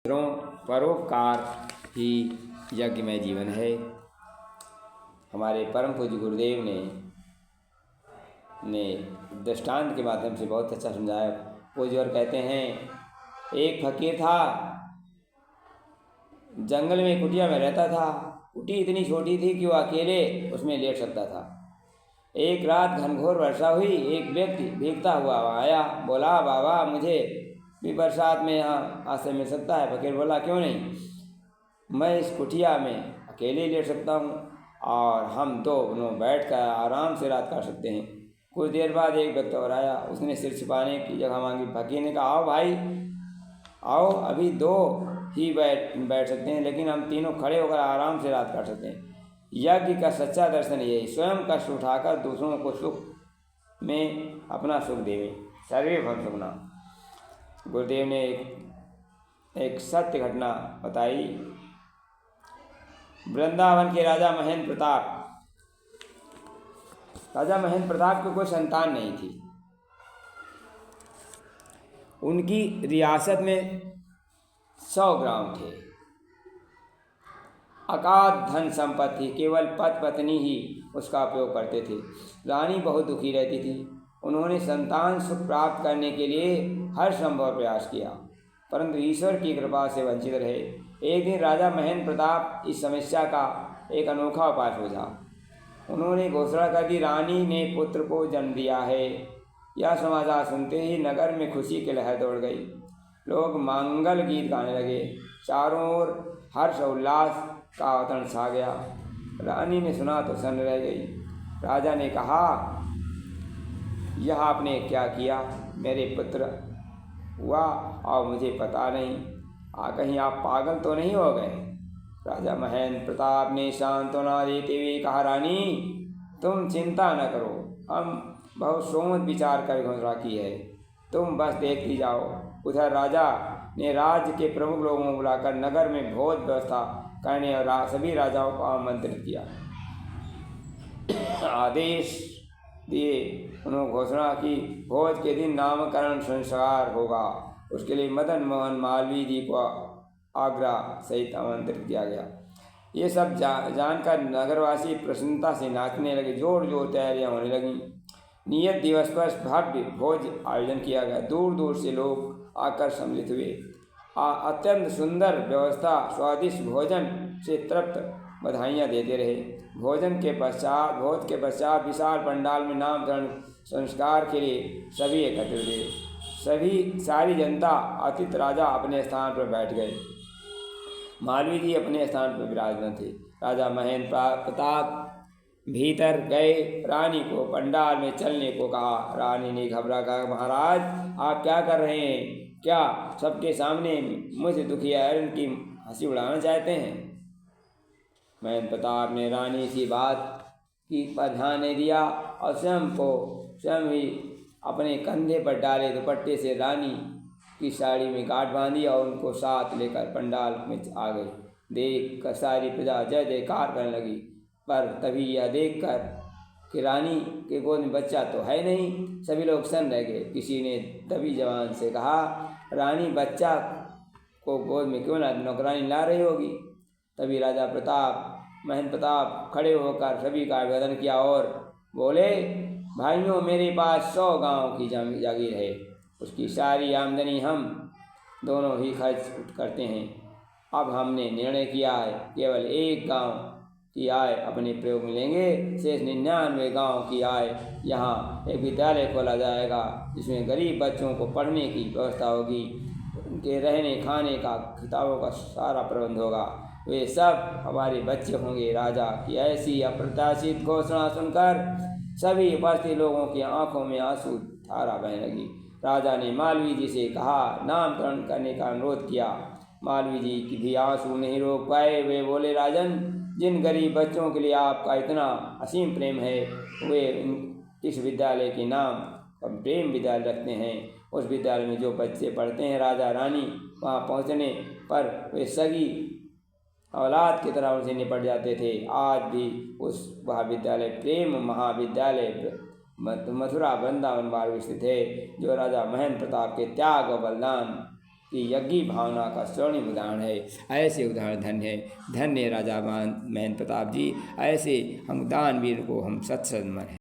परोपकार ही यज्ञ में जीवन है। हमारे परम पूज्य गुरुदेव ने दृष्टांत के माध्यम से बहुत अच्छा समझाया। पूज्य और कहते हैं, एक फकीर था, जंगल में कुटिया में रहता था। कुटी इतनी छोटी थी कि वो अकेले उसमें लेट सकता था। एक रात घनघोर वर्षा हुई। एक व्यक्ति भीगता हुआ आया, बोला, बाबा मुझे भी बरसात में यहाँ आश्रय मिल सकता है। फकीर बोला, क्यों नहीं, मैं इस कुटिया में अकेले लेट सकता हूँ और हम दोनों बैठ कर आराम से रात काट सकते हैं। कुछ देर बाद एक व्यक्ति और आया, उसने सिर छिपाने की जगह मांगी। फकीर ने कहा, आओ भाई आओ, अभी दो ही बैठ सकते हैं, लेकिन हम तीनों खड़े होकर आराम से रात काट सकते हैं। यज्ञ का सच्चा दर्शन यही, स्वयं कष्ट उठाकर दूसरों को सुख में अपना सुख देवे। सर्वे भव सुखना। गुरुदेव ने एक सत्य घटना बताई। वृंदावन के राजा महेंद्र प्रताप को कोई संतान नहीं थी। उनकी रियासत में 100 ग्राम थे। अगाध धन संपत्ति, केवल पति पत्नी ही उसका उपयोग करते थे। रानी बहुत दुखी रहती थी। उन्होंने संतान सुख प्राप्त करने के लिए हर संभव प्रयास किया, परंतु ईश्वर की कृपा से वंचित रहे। एक दिन राजा महेंद्र प्रताप इस समस्या का एक अनोखा उपाय खोजा। उन्होंने घोषणा कर दी, रानी ने पुत्र को जन्म दिया है। यह समाचार सुनते ही नगर में खुशी की लहर दौड़ गई। लोग मंगल गीत गाने लगे। चारों ओर हर्ष उल्लास का वातावरण छा गया। रानी ने सुना तो सन्न रह गई। राजा ने कहा, यह आपने क्या किया? मेरे पुत्र हुआ और मुझे पता नहीं, कहीं आप पागल तो नहीं हो गए? राजा महेंद्र प्रताप ने सांत्वना देते हुए कहा, रानी तुम चिंता न करो, हम बहुत सोच विचार कर घोषणा की है, तुम बस देखती जाओ। उधर राजा ने राज्य के प्रमुख लोगों को बुलाकर नगर में भोज व्यवस्था करने और सभी राजाओं को आमंत्रित किया। आदेश दिए। उन्होंने घोषणा की, भोज के दिन नामकरण संस्कार होगा। उसके लिए मदन मोहन मालवीय जी को आगरा सहित आमंत्रित किया गया। ये सब जानकर नगरवासी प्रसन्नता से नाचने लगे। जोर जोर तैयारियां होने लगी। नियत दिवस पर भव्य भोज आयोजन किया गया। दूर दूर से लोग आकर सम्मिलित हुए। अत्यंत सुंदर व्यवस्था, स्वादिष्ट भोजन से तृप्त बधाइयाँ देते रहे। भोज के पश्चात विशाल पंडाल में नामकरण संस्कार के लिए सभी एकत्रित हुए। सारी जनता, अतिथि राजा अपने स्थान पर बैठ गए। मालवीय जी अपने स्थान पर विराजमान थे। राजा महेंद्र प्रताप भीतर गए, रानी को पंडाल में चलने को कहा। रानी ने घबरा कर, महाराज आप क्या कर रहे हैं? क्या सबके सामने मुझे दुखी है उनकी हंसी उड़ाना चाहते हैं? महेंद्र प्रताप ने रानी की बात की पर ध्यान नहीं दिया और स्वयं ही अपने कंधे पर डाले दुपट्टे से रानी की साड़ी में गांठ बांधी और उनको साथ लेकर पंडाल में आ गए। देख कर सारी प्रजा जय जयकार करने लगी, पर तभी यह देखकर कि रानी के गोद में बच्चा तो है नहीं, सभी लोग सन्न रह गए। किसी ने तभी जवान से कहा, रानी बच्चा को गोद में क्यों ना नौकरानी ला रही होगी। तभी राजा महेंद्र प्रताप खड़े होकर सभी का अभिवादन किया और बोले, भाइयों मेरे पास 100 गांव की जागीर है, उसकी सारी आमदनी हम दोनों ही खर्च करते हैं। अब हमने निर्णय किया है, केवल 1 गांव की आय अपने प्रयोग में लेंगे, शेष 99 गांव की आय यहाँ एक विद्यालय खोला जाएगा, जिसमें गरीब बच्चों को पढ़ने की व्यवस्था होगी, उनके रहने खाने का, किताबों का सारा प्रबंध होगा, वे सब हमारे बच्चे होंगे। राजा की ऐसी अप्रत्याशित घोषणा सुनकर सभी उपस्थित लोगों की आंखों में आंसू धारा बहने लगी। राजा ने मालवीय जी से कहा, नामकरण करने का अनुरोध किया। मालवीय जी की भी आंसू नहीं रोक पाए। वे बोले, राजन जिन गरीब बच्चों के लिए आपका इतना असीम प्रेम है, वे इस विद्यालय के नाम पर प्रेम विद्यालय रखते हैं। उस विद्यालय में जो बच्चे पढ़ते हैं, राजा रानी वहाँ पहुँचने पर वे सगी औलाद की तरह उनसे निपट जाते थे। आज भी वह विद्यालय प्रेम महाविद्यालय मथुरा वृंदावन मार्ग स्थित है, जो राजा महेंद्र प्रताप के त्याग और बलिदान कि यज्ञी भावना का स्वर्णिम उदाहरण है। ऐसे उदाहरण धन्य राजा महेंद्र प्रताप जी। ऐसे हम दानवीर को हम सत्संग मन है।